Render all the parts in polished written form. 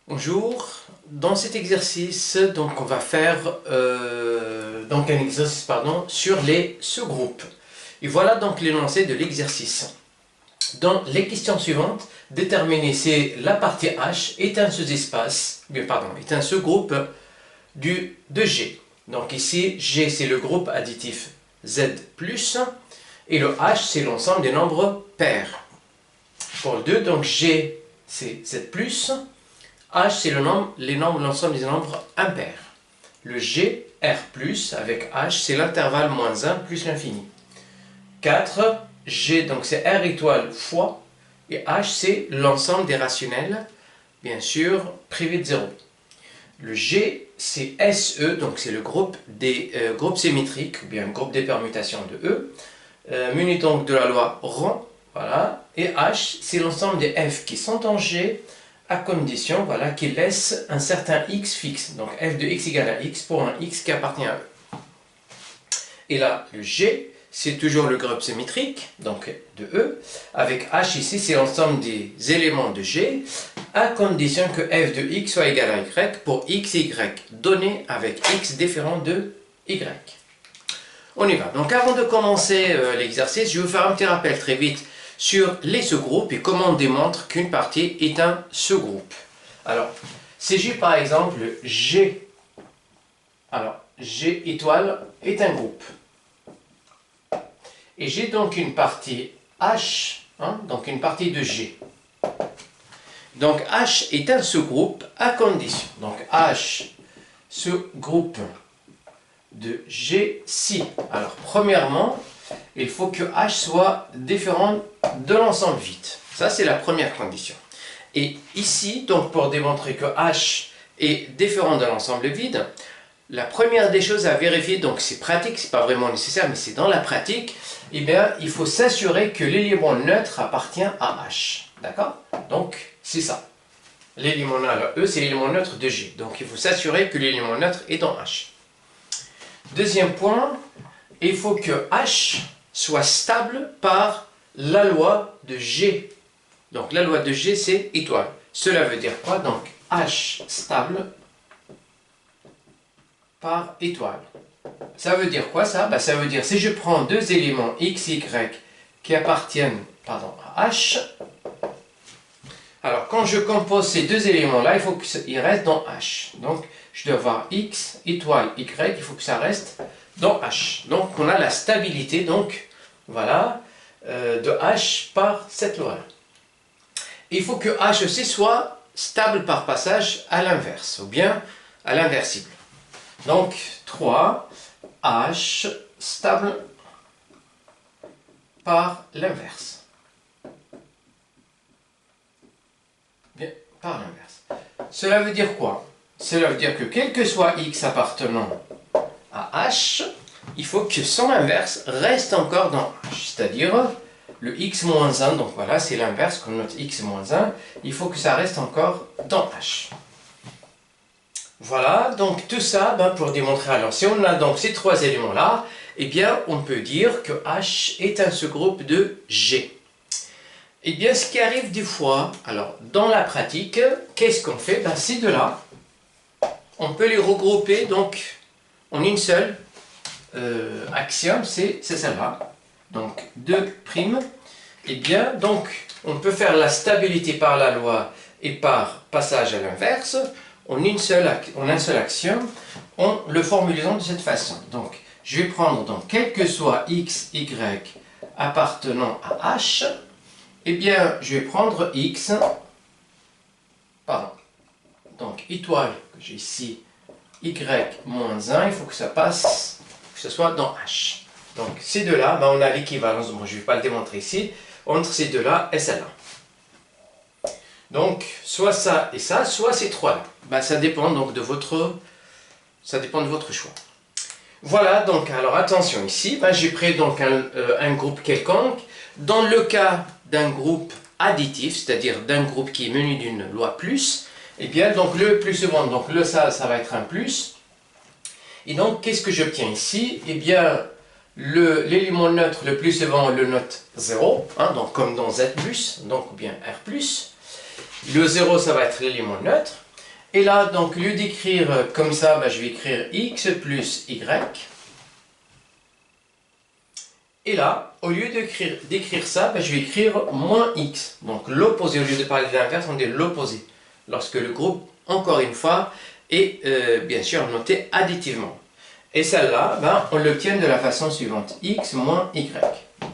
Bonjour, dans cet exercice, donc on va faire un exercice sur les sous-groupes. Et voilà donc l'énoncé de l'exercice. Dans les questions suivantes, déterminer si la partie H est un sous-espace, est un sous-groupe de G. Donc ici, G c'est le groupe additif Z+, et le H c'est l'ensemble des nombres pairs. Pour le 2, donc G c'est Z+, H c'est l'ensemble des nombres impairs. Le G, R+, avec H, c'est l'intervalle moins 1 plus l'infini. 4, G, donc c'est R étoile fois, et H c'est l'ensemble des rationnels, bien sûr, privé de 0. Le G, c'est SE, donc c'est le groupe des groupes symétriques, ou bien le groupe des permutations de E, muni donc de la loi rond, voilà, et H, c'est l'ensemble des F qui sont en G, à condition qu'il laisse un certain x fixe. Donc f de x égale à x pour un x qui appartient à E. Et là, le G, c'est toujours le groupe symétrique, donc de E, avec H ici, c'est l'ensemble des éléments de G, à condition que f de x soit égal à y pour x et y donné avec x différent de y. On y va. Donc avant de commencer l'exercice, je vais vous faire un petit rappel très vite sur les sous-groupes et comment on démontre qu'une partie est un sous-groupe. Alors, si j'ai par exemple G, alors G étoile est un groupe. Et j'ai donc une partie H, donc une partie de G. Donc H est un sous-groupe à condition. Donc H, sous-groupe de G si. Alors premièrement, il faut que H soit différent de l'ensemble vide. Ça, c'est la première condition. Et ici, donc pour démontrer que H est différent de l'ensemble vide, la première des choses à vérifier, donc c'est pratique, c'est pas vraiment nécessaire, mais c'est dans la pratique, eh bien, il faut s'assurer que l'élément neutre appartient à H. D'accord? Donc, c'est ça. L'élément neutre, E, c'est l'élément neutre de G. Donc, il faut s'assurer que l'élément neutre est dans H. Deuxième point, il faut que H soit stable par la loi de G. Donc la loi de G, c'est étoile. Cela veut dire quoi? Donc H stable par étoile. Ça veut dire quoi ça? Ça veut dire si je prends deux éléments x et y qui appartiennent à H, alors quand je compose ces deux éléments-là, il faut qu'ils restent dans H. Donc je dois avoir x étoile y, il faut que ça reste dans H. Donc on a la stabilité, donc voilà, de H par cette loi. Il faut que H aussi soit stable par passage à l'inverse, ou bien à l'inversible. Donc 3, H stable par l'inverse. Bien, par l'inverse. Cela veut dire quoi? Cela veut dire que quel que soit x appartenant à H, il faut que son inverse reste encore dans H, c'est-à-dire le x-1, donc voilà, c'est l'inverse, qu'on note x-1, il faut que ça reste encore dans H. Voilà, donc tout ça, pour démontrer, alors si on a donc ces trois éléments-là, eh bien on peut dire que H est un sous-groupe de G. Eh bien ce qui arrive des fois, alors dans la pratique, qu'est-ce qu'on fait? Ces deux-là, on peut les regrouper donc en une seule axiome, c'est celle-là. Donc 2', et bien donc on peut faire la stabilité par la loi et par passage à l'inverse en un seul axiome en le formulisant de cette façon. Donc je vais prendre donc quel que soit x, y appartenant à H, et bien je vais prendre x, donc étoile que j'ai ici, y moins 1, il faut que ça passe, que ce soit dans H. Donc ces deux-là, on a l'équivalence, je ne vais pas le démontrer ici, entre ces deux-là et celle-là. Donc soit ça et ça, soit ces trois-là. Ça dépend donc de votre choix. Voilà, donc alors attention ici, j'ai pris donc un groupe quelconque. Dans le cas d'un groupe additif, c'est-à-dire d'un groupe qui est muni d'une loi plus, et bien donc le plus souvent, donc ça va être un plus. Et donc qu'est-ce que j'obtiens ici? Eh bien l'élément neutre le plus souvent le note 0, donc comme dans Z+, donc ou bien R+. Le 0 ça va être l'élément neutre. Et là, donc, au lieu d'écrire comme ça, ben, je vais écrire x plus y. Et là, au lieu d'écrire ça, ben, je vais écrire moins x. Donc l'opposé, au lieu de parler de l'inverse, on dit l'opposé. Lorsque le groupe, encore une fois, est bien sûr noté additivement. Et celle-là, ben, on l'obtient de la façon suivante, x moins y.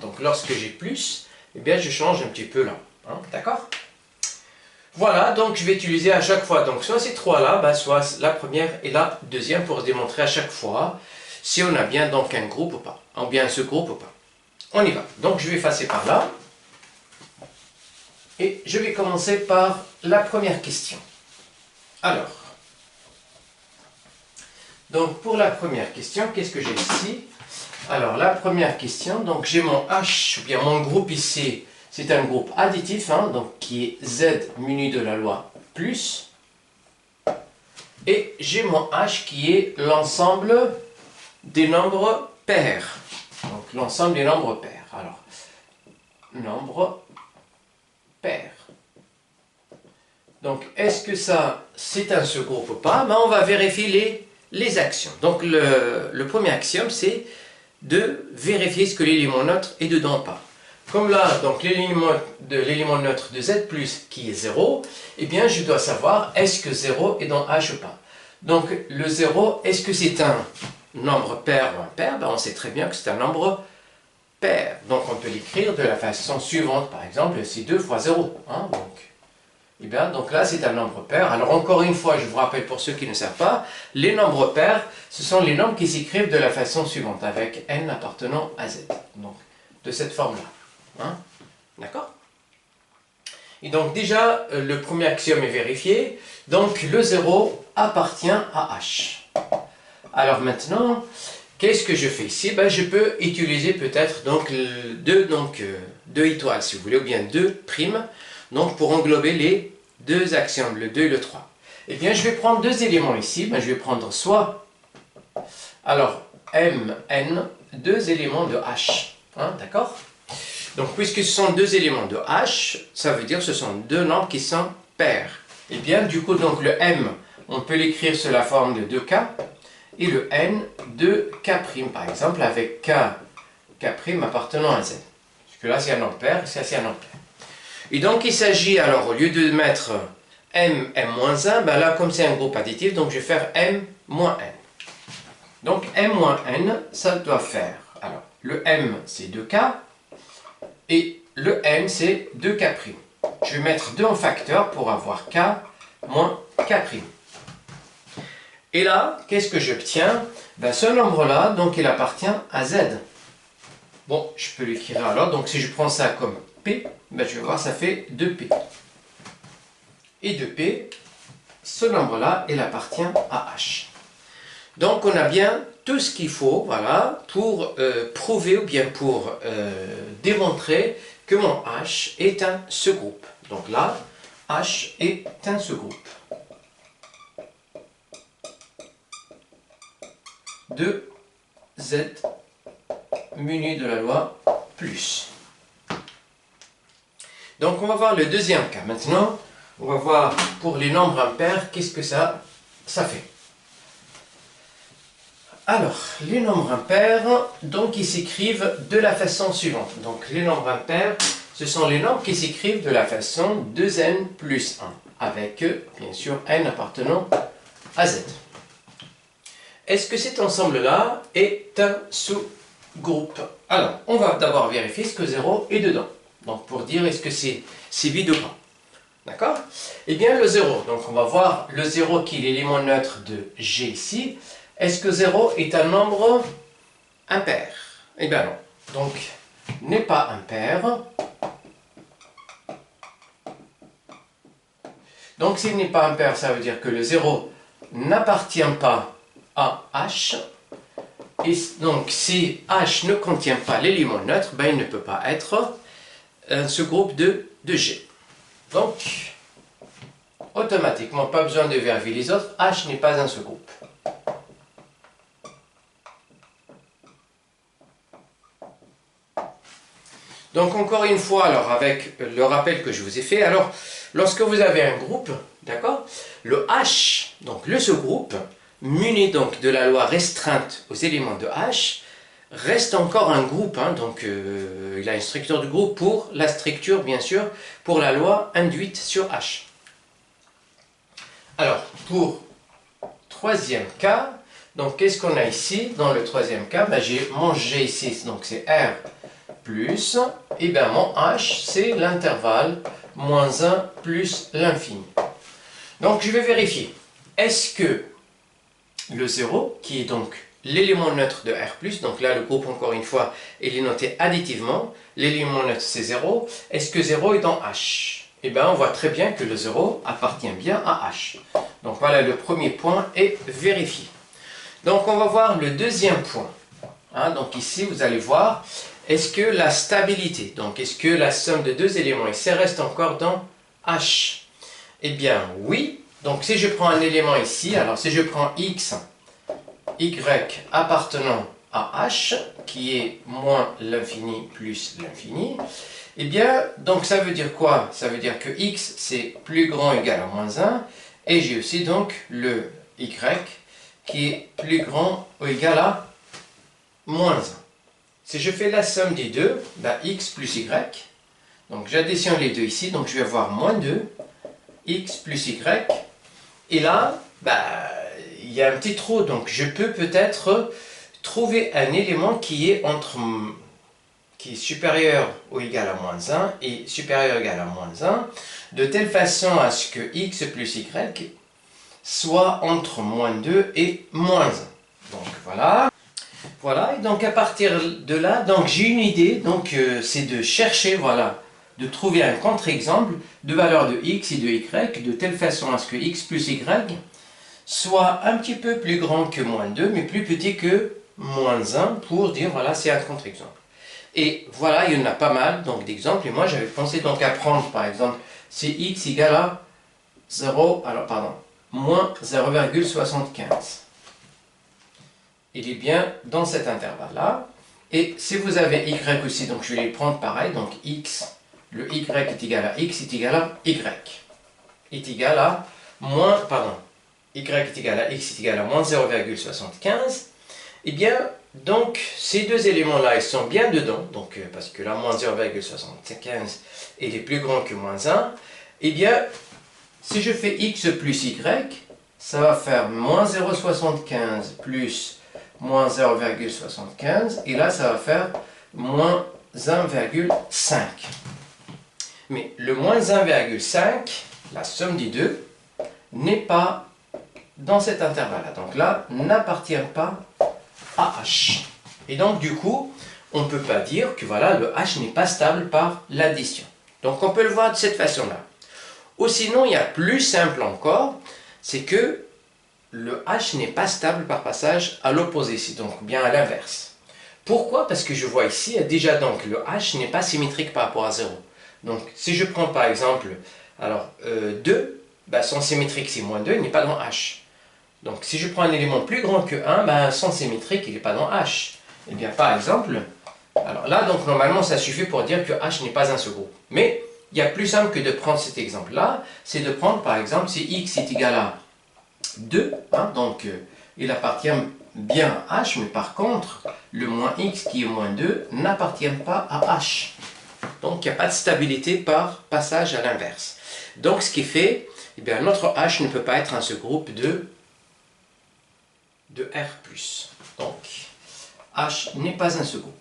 Donc lorsque j'ai plus, eh bien, je change un petit peu là. Hein, d'accord? Voilà, donc je vais utiliser à chaque fois, donc soit ces trois-là, ben, soit la première et la deuxième pour se démontrer à chaque fois si on a bien donc un groupe ou pas, ou bien ce groupe ou pas. On y va. Donc je vais effacer par là. Et je vais commencer par la première question. Alors, donc pour la première question, qu'est-ce que j'ai ici? Alors la première question, donc j'ai mon H, ou bien mon groupe ici, c'est un groupe additif, hein, donc qui est Z muni de la loi plus. Et j'ai mon H qui est l'ensemble des nombres pairs. Donc l'ensemble des nombres pairs. Alors, nombre pair. Donc, est-ce que ça, c'est un sous-groupe ou pas? Ben, on va vérifier les actions. Donc, le premier axiome, c'est de vérifier ce que l'élément neutre est dedans ou pas. Comme là, donc l'élément neutre de Z plus qui est 0, eh bien, je dois savoir est-ce que 0 est dans H ou pas. Donc, le 0, est-ce que c'est un nombre pair ou impair? Ben, on sait très bien que c'est un nombre pair. Donc on peut l'écrire de la façon suivante, par exemple, c'est 2 fois 0. Hein, eh bien, donc là c'est un nombre pair. Alors encore une fois, je vous rappelle pour ceux qui ne savent pas, les nombres pairs, ce sont les nombres qui s'écrivent de la façon suivante, avec n appartenant à z. Donc de cette forme-là. Hein, d'accord? Et donc déjà, le premier axiome est vérifié. Donc le 0 appartient à h. Alors maintenant, qu'est-ce que je fais ici? Ben, je peux utiliser peut-être donc deux étoiles si vous voulez, ou bien 2 primes, donc pour englober les deux axiomes, le 2 et le 3. Eh bien, je vais prendre deux éléments ici. Ben, je vais prendre soit, alors, mn, deux éléments de h. Hein, d'accord? Donc, puisque ce sont deux éléments de h, ça veut dire que ce sont deux nombres qui sont pairs. Eh bien, du coup, donc le m, on peut l'écrire sous la forme de 2k. Et le n de k', par exemple, avec k appartenant à z. Parce que là, c'est un nombre pair, et ça, c'est un nombre pair. Et donc, il s'agit, alors, au lieu de mettre m-1, ben là, comme c'est un groupe additif, donc je vais faire m-n. Donc, m-n, ça doit faire, alors, le m, c'est 2k, et le n, c'est 2k'. Je vais mettre 2 en facteur pour avoir k moins k'. Et là, qu'est-ce que j'obtiens? Ben, ce nombre-là, donc il appartient à z. Bon, je peux l'écrire alors. Donc si je prends ça comme p, ben, je vais voir, ça fait 2p. Et 2p, ce nombre-là, il appartient à h. Donc on a bien tout ce qu'il faut, voilà, pour prouver ou bien pour démontrer que mon h est un sous-groupe. Donc là, h est un sous-groupe de z muni de la loi plus. Donc on va voir le deuxième cas. Maintenant, on va voir pour les nombres impairs, qu'est-ce que ça fait. Alors, les nombres impairs, donc ils s'écrivent de la façon suivante. Donc les nombres impairs, ce sont les nombres qui s'écrivent de la façon 2n plus 1, avec bien sûr n appartenant à z. Est-ce que cet ensemble-là est un sous-groupe? Alors, on va d'abord vérifier ce que 0 est dedans. Donc, pour dire est-ce que c'est vide ou pas. D'accord? Eh bien, le 0. Donc, on va voir le 0 qui est l'élément neutre de G ici. Est-ce que 0 est un nombre impair? Eh bien non. Donc, n'est pas impair. Donc, s'il n'est pas impair, ça veut dire que le 0 n'appartient pas à H. Et donc, si H ne contient pas l'élément neutre, ben, il ne peut pas être un sous-groupe de G. Donc, automatiquement, pas besoin de vérifier les autres, H n'est pas un sous-groupe. Donc, encore une fois, alors avec le rappel que je vous ai fait, alors, lorsque vous avez un groupe, D'accord? Le H, donc le sous-groupe, muni donc de la loi restreinte aux éléments de H, reste encore un groupe, hein, donc il a une structure de groupe pour la structure, bien sûr, pour la loi induite sur H. Alors, pour troisième cas, donc qu'est-ce qu'on a ici? Dans le troisième cas, ben, j'ai mon G ici, donc c'est R plus, et bien mon H, c'est l'intervalle moins 1 plus l'infini. Donc je vais vérifier. Est-ce que le 0, qui est donc l'élément neutre de R+, donc là le groupe encore une fois, il est noté additivement, l'élément neutre c'est 0, est-ce que 0 est dans H? Eh bien on voit très bien que le 0 appartient bien à H. Donc voilà, le premier point est vérifié. Donc on va voir le deuxième point. Hein, donc ici vous allez voir, est-ce que la stabilité, donc est-ce que la somme de deux éléments ici reste encore dans H? Eh bien oui, donc si je prends un élément ici, alors si je prends x, y appartenant à h, qui est moins l'infini plus l'infini, eh bien donc ça veut dire quoi? Ça veut dire que x c'est plus grand ou égal à moins 1, et j'ai aussi donc le y qui est plus grand ou égal à moins 1. Si je fais la somme des deux, ben x plus y, donc j'additionne les deux ici, donc je vais avoir moins 2, x plus y, et là, bah, il y a un petit trou, donc je peux peut-être trouver un élément qui est supérieur ou égal à moins 1 et supérieur ou égal à moins 1, de telle façon à ce que x plus y soit entre moins 2 et moins 1. Donc voilà. Voilà, et donc à partir de là, donc j'ai une idée, donc c'est de chercher, voilà, de trouver un contre-exemple de valeur de x et de y, de telle façon à ce que x plus y soit un petit peu plus grand que moins 2, mais plus petit que moins 1, pour dire, voilà, c'est un contre-exemple. Et voilà, il y en a pas mal donc d'exemples, et moi j'avais pensé donc à prendre, par exemple, si x égale à 0, alors pardon, moins 0,75. Il est bien dans cet intervalle-là. Et si vous avez y aussi, donc je vais les prendre pareil, donc x, le y est égal à x est égal à y. Est égal à moins, pardon, y est égal à x est égal à moins 0,75. Et bien, donc, ces deux éléments-là, ils sont bien dedans, donc, parce que là, moins 0,75, il est plus grand que moins 1. Et bien, si je fais x plus y, ça va faire moins 0,75 plus moins 0,75, et là ça va faire moins 1,5. Mais le moins 1,5, la somme des deux, n'est pas dans cet intervalle-là. Donc là, n'appartient pas à h. Et donc du coup, on ne peut pas dire que voilà, le h n'est pas stable par l'addition. Donc on peut le voir de cette façon-là. Ou sinon, il y a plus simple encore, c'est que le h n'est pas stable par passage à l'opposé, c'est donc bien à l'inverse. Pourquoi? Parce que je vois ici, déjà donc le h n'est pas symétrique par rapport à 0. Donc si je prends par exemple, alors 2, ben, son symétrique c'est moins 2, il n'est pas dans h. Donc si je prends un élément plus grand que 1, ben, son symétrique il n'est pas dans h. Et bien par exemple, alors là donc normalement ça suffit pour dire que h n'est pas un sous-groupe. Mais il y a plus simple que de prendre cet exemple-là, c'est de prendre par exemple si x est égal à 2, hein, donc il appartient bien à h, mais par contre, le moins x qui est moins 2 n'appartient pas à h. Donc il n'y a pas de stabilité par passage à l'inverse. Donc ce qui fait, eh bien, notre h ne peut pas être un sous-groupe de R+. Donc h n'est pas un sous-groupe.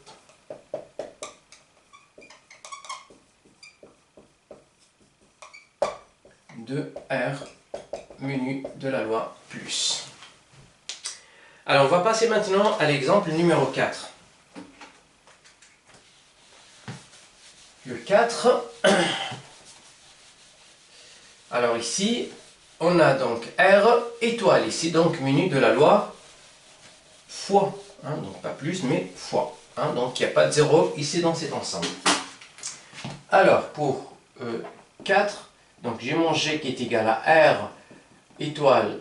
De R menu de la loi plus. Alors on va passer maintenant à l'exemple numéro 4. Le 4, alors ici, on a donc R étoile, ici donc menu de la loi fois, hein, donc pas plus mais fois, hein, donc il n'y a pas de 0 ici dans cet ensemble. Alors pour 4, donc j'ai mon G qui est égal à R étoile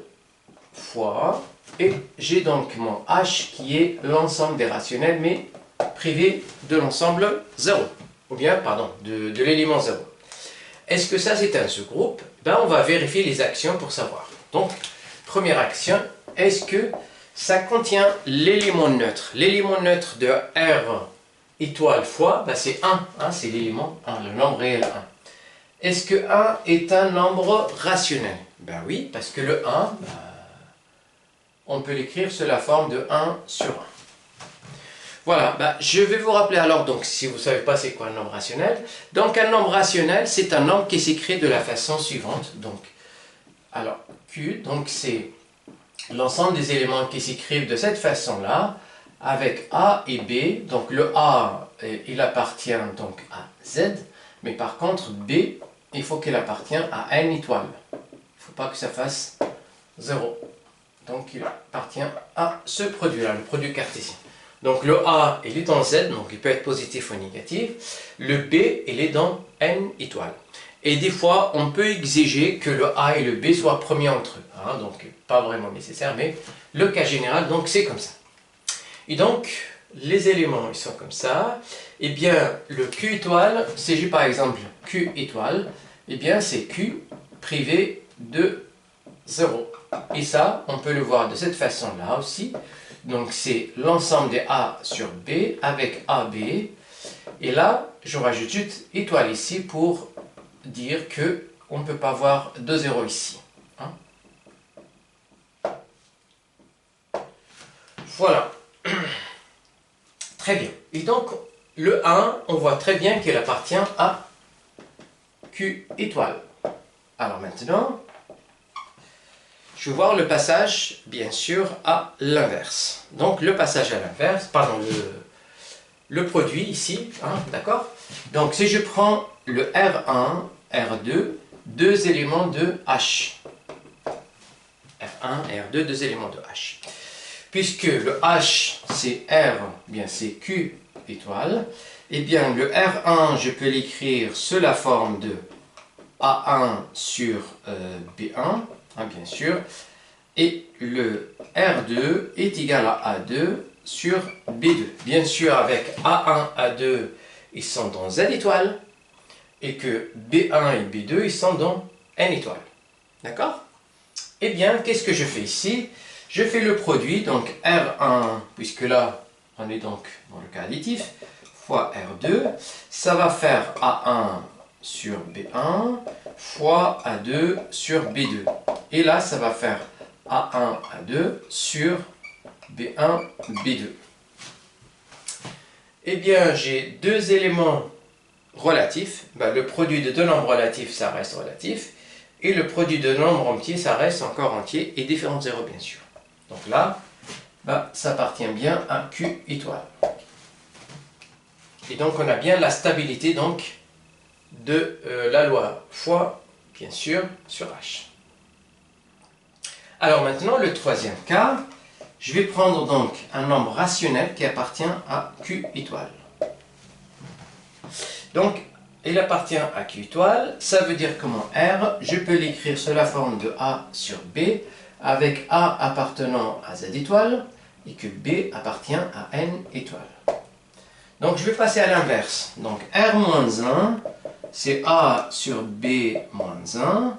fois, et j'ai donc mon H qui est l'ensemble des rationnels mais privé de l'ensemble 0, ou bien pardon, de l'élément 0. est-ce que ça c'est un sous-groupe? Ben, on va vérifier les actions pour savoir. Donc, première action, est-ce que ça contient l'élément neutre? L'élément neutre de R étoile fois, ben c'est 1, hein, c'est l'élément 1, le nombre réel 1. Est-ce que 1 est un nombre rationnel? Ben oui, parce que le 1, ben, on peut l'écrire sous la forme de 1 sur 1. Voilà, ben, je vais vous rappeler alors, donc si vous ne savez pas c'est quoi un nombre rationnel. Donc un nombre rationnel, c'est un nombre qui s'écrit de la façon suivante. Donc, alors Q, donc c'est l'ensemble des éléments qui s'écrivent de cette façon-là, avec A et B. Donc le A, il appartient donc à Z, mais par contre B, il faut qu'il appartienne à N étoile. Il ne faut pas que ça fasse 0. Donc il appartient à ce produit-là, le produit cartésien. Donc le A, il est dans Z, donc il peut être positif ou négatif. Le B, il est dans N étoile. Et des fois, on peut exiger que le A et le B soient premiers entre eux. Hein, donc pas vraiment nécessaire, mais le cas général, donc c'est comme ça. Et donc, les éléments, ils sont comme ça. Eh bien, le Q étoile, si j'ai par exemple Q étoile, eh bien c'est Q privé de 0. Et ça, on peut le voir de cette façon-là aussi. Donc c'est l'ensemble des A sur B avec AB. Et là, je rajoute juste étoile ici pour dire que on ne peut pas voir de 0 ici. Hein? Voilà. Très bien. Et donc, le 1, on voit très bien qu'il appartient à Q étoile. Alors maintenant, je vais voir le passage, bien sûr, à l'inverse. Donc, le passage à l'inverse, pardon, le produit ici, hein, d'accord? Donc, si je prends le R1, R2, deux éléments de H. R1, R2, deux éléments de H. Puisque le H, c'est R, bien c'est Q étoile, et bien le R1, je peux l'écrire sous la forme de A1 sur B1, hein, bien sûr, et le R2 est égal à A2 sur B2. Bien sûr, avec A1, A2, ils sont dans Z étoile, et que B1 et B2, ils sont dans N étoile. D'accord? Eh bien, qu'est-ce que je fais ici? Je fais le produit, donc R1, puisque là, on est donc dans le cas additif, fois R2, ça va faire A1 sur B1 fois A2 sur B2. Et là, ça va faire A1, A2 sur B1, B2. Eh bien, j'ai deux éléments relatifs. Ben, le produit de deux nombres relatifs, ça reste relatif. Et le produit de nombres entiers, ça reste encore entier et différents zéros, bien sûr. Donc là, ben, ça appartient bien à Q étoile. Et donc, on a bien la stabilité donc, de la loi fois, bien sûr, sur H. Alors maintenant, le troisième cas, je vais prendre donc un nombre rationnel qui appartient à Q étoile. Donc, il appartient à Q étoile, ça veut dire comment R, je peux l'écrire sous la forme de A sur B, avec A appartenant à Z étoile, et que B appartient à N étoile. Donc je vais passer à l'inverse. Donc R-1, c'est A sur B moins 1,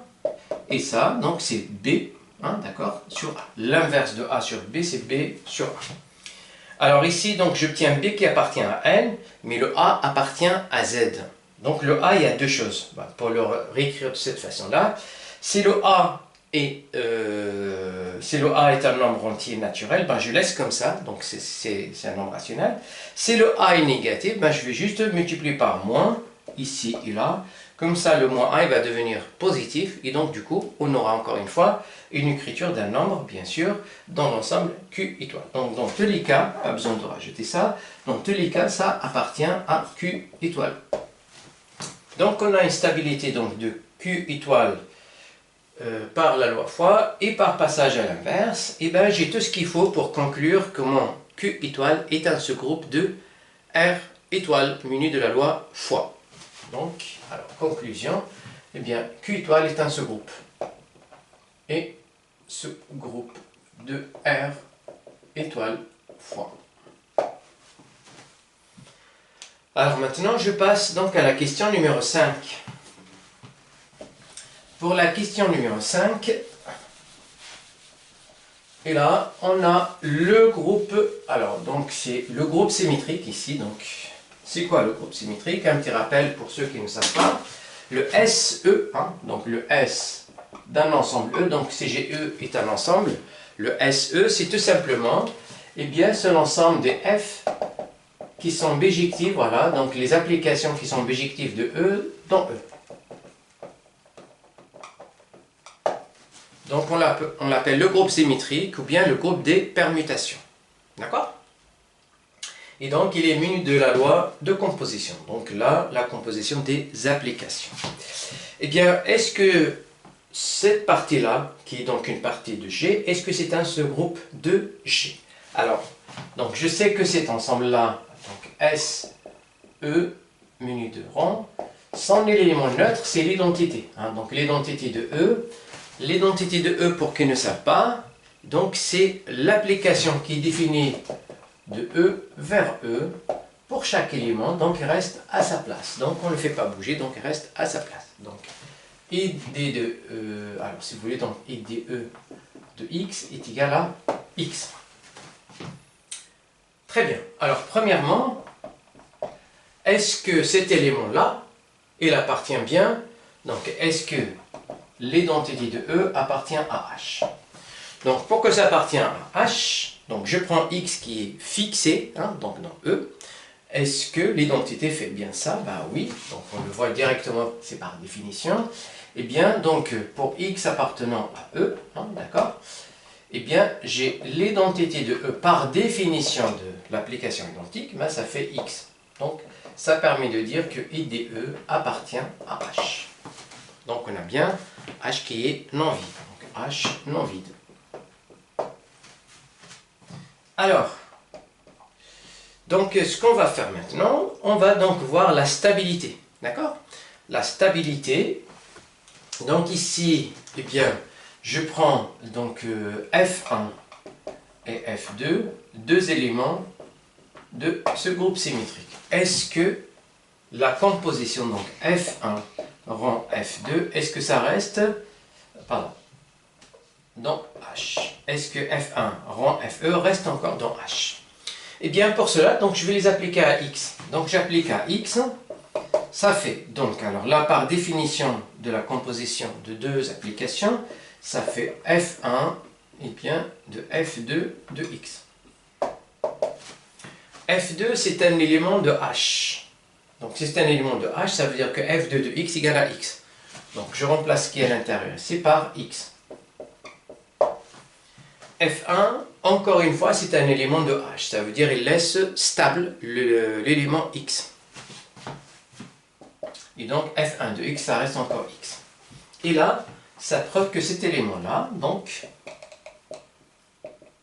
et ça, donc c'est B, hein, d'accord, sur A. L'inverse de A sur B, c'est B sur A. Alors ici, donc j'obtiens B qui appartient à N, mais le A appartient à Z. Donc le A, il y a deux choses. Pour le réécrire de cette façon-là, si le A est un nombre entier naturel, ben je laisse comme ça, donc c'est un nombre rationnel. Si le A est négatif, ben je vais juste multiplier par moins, ici et là. Comme ça, le moins 1 il va devenir positif, et donc du coup, on aura encore une fois une écriture d'un nombre, bien sûr, dans l'ensemble Q étoile. Donc dans tous les cas, pas besoin de rajouter ça, dans tous les cas, ça appartient à Q étoile. Donc on a une stabilité donc, de Q étoile par la loi fois, et par passage à l'inverse, et ben j'ai tout ce qu'il faut pour conclure comment Q étoile est un sous-groupe de R étoile muni de la loi fois. Donc, alors, conclusion, eh bien, Q étoile est un sous-groupe. Et sous-groupe de R étoile fois. Alors maintenant, je passe donc à la question numéro 5. pour la question numéro 5. Et là, on a le groupe, alors donc c'est le groupe symétrique ici, donc c'est quoi le groupe symétrique? Un petit rappel pour ceux qui ne savent pas. Le SE, hein, donc le S d'un ensemble E, donc CGE est un ensemble. Le SE, c'est tout simplement, eh bien, c'est l'ensemble des F qui sont bijectives, voilà, donc les applications qui sont bijectives de E dans E. Donc on l'appelle le groupe symétrique ou bien le groupe des permutations. D'accord? Et donc il est muni de la loi de composition. Donc là, la composition des applications. Eh bien, est-ce que cette partie-là, qui est donc une partie de G, est-ce que c'est un sous-groupe de G? Alors, donc je sais que cet ensemble-là, donc S, E, muni de rang, son élément neutre, c'est l'identité. Hein, donc l'identité de E. L'identité de E, pour qui ne savent pas, donc c'est l'application qui est définie de E vers E pour chaque élément, donc il reste à sa place. Donc on ne le fait pas bouger, donc il reste à sa place. Donc id de E, alors si vous voulez, donc id de E de x est égal à x. Très bien. Alors premièrement, est-ce que cet élément-là, il appartient bien, donc est-ce que l'identité de E appartient à H. Donc, pour que ça appartienne à H, donc je prends X qui est fixé, hein, donc dans E. Est-ce que l'identité fait bien ça? Ben oui, donc on le voit directement, c'est par définition. Eh bien, donc pour X appartenant à E, hein, d'accord? Eh bien, j'ai l'identité de E par définition de l'application identique, ben ça fait X. Donc, ça permet de dire que I de E appartient à H. Donc, on a bien H qui est non vide. Donc, H non vide. Alors, donc ce qu'on va faire maintenant, on va donc voir la stabilité. D'accord? La stabilité. Donc ici, eh bien, je prends donc F1 et F2, deux éléments de ce groupe symétrique. Est-ce que la composition, donc F1 rang F2, est-ce que ça reste, pardon, dans H? Est-ce que F1 rang FE reste encore dans H? Et bien pour cela, donc je vais les appliquer à X. Donc j'applique à X, ça fait, donc alors là par définition de la composition de deux applications, ça fait F1 et bien de F2 de X. F2 c'est un élément de H. Donc si c'est un élément de H, ça veut dire que F2 de X égale à X. Donc je remplace ce qui est à l'intérieur ici par X. F1, encore une fois, c'est un élément de H. Ça veut dire qu'il laisse stable l'élément X. Et donc F1 de X, ça reste encore X. Et là, ça prouve que cet élément-là, donc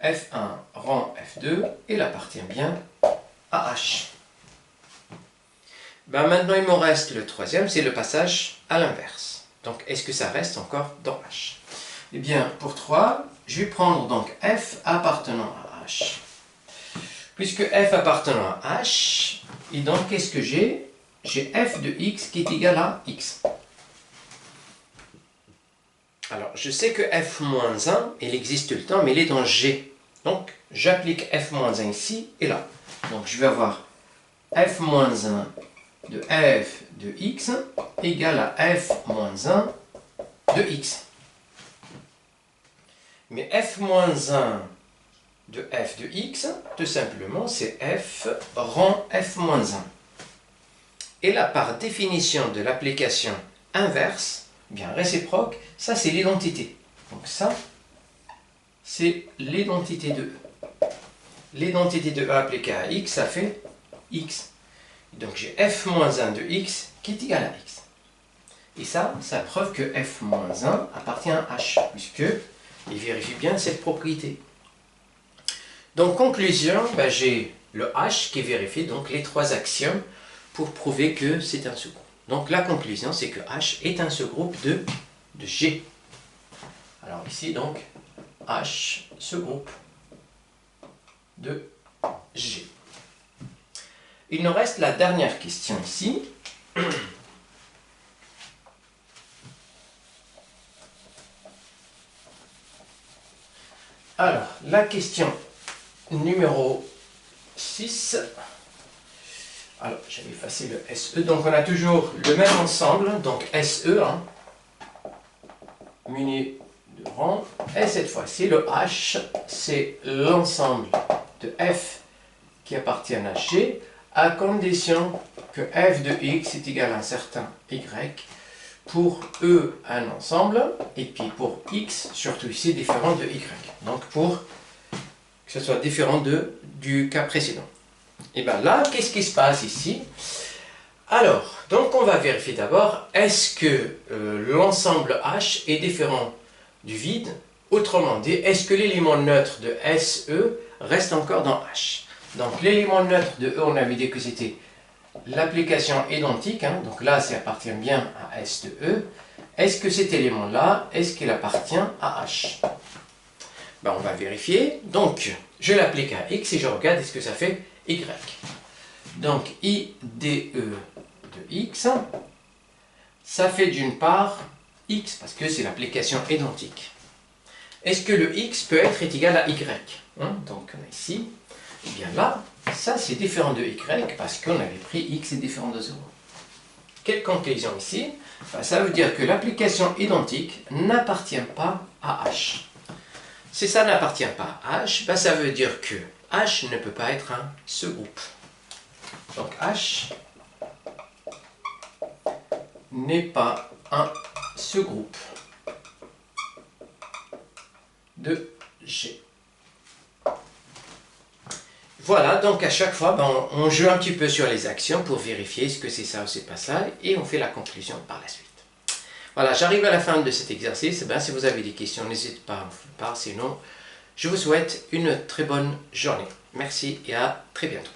F1 rang F2, il appartient bien à H. Ben maintenant, il me reste le troisième, c'est le passage à l'inverse. Donc, est-ce que ça reste encore dans H? Eh bien, pour 3, je vais prendre donc F appartenant à H. Puisque F appartenant à H, et donc qu'est-ce que j'ai? J'ai F de X qui est égal à X. Alors, je sais que F-1, il existe tout le temps, mais il est dans G. Donc, j'applique F-1 ici et là. Donc, je vais avoir F-1 de F de X égale à F-1 de X. Mais F-1 de F de X, tout simplement, c'est F rang F-1. Et là, par définition de l'application inverse, bien réciproque, ça c'est l'identité. Donc ça, c'est l'identité de E. L'identité de E appliquée à X, ça fait X. Donc j'ai F-1 de X qui est égal à X. Et ça prouve que F-1 appartient à H, puisque il vérifie bien cette propriété. Donc conclusion, ben, j'ai le H qui vérifie donc les trois axiomes pour prouver que c'est un sous-groupe. Donc la conclusion, c'est que H est un sous-groupe de G. Alors ici donc, H, sous-groupe de G. Il nous reste la dernière question ici. Alors, la question numéro 6. Alors, j'avais effacé le SE. Donc, on a toujours le même ensemble. Donc, SE, hein, muni de rang. Et cette fois-ci, le H, c'est l'ensemble de F qui appartient à G, à condition que F de X est égal à un certain Y. Pour E, un ensemble. Et puis, pour X, surtout ici, différent de Y. Donc, pour que ce soit différent du cas précédent. Et bien là, qu'est-ce qui se passe ici? Alors, donc on va vérifier d'abord, est-ce que l'ensemble H est différent du vide? Autrement dit, est-ce que l'élément neutre de SE reste encore dans H? Donc l'élément neutre de E, on avait dit que c'était l'application identique, hein, donc là ça appartient bien à S de E. Est-ce que cet élément-là, est-ce qu'il appartient à H? Ben, on va vérifier. Donc, je l'applique à X et je regarde est-ce que ça fait Y. Donc, IDE de X, ça fait d'une part X, parce que c'est l'application identique. Est-ce que le X peut être égal à Y, hein? Donc, on a ici, et bien là, ça c'est différent de Y, parce qu'on avait pris X est différent de 0. Quelle conclusion ici? Ben, ça veut dire que l'application identique n'appartient pas à H. Si ça n'appartient pas à H, ben ça veut dire que H ne peut pas être un sous-groupe. Donc H n'est pas un sous-groupe de G. Voilà, donc à chaque fois, ben on joue un petit peu sur les actions pour vérifier ce que c'est ça ou c'est pas ça, et on fait la conclusion par la suite. Voilà, j'arrive à la fin de cet exercice. Ben, si vous avez des questions, n'hésitez pas à en faire part. Sinon, je vous souhaite une très bonne journée. Merci et à très bientôt.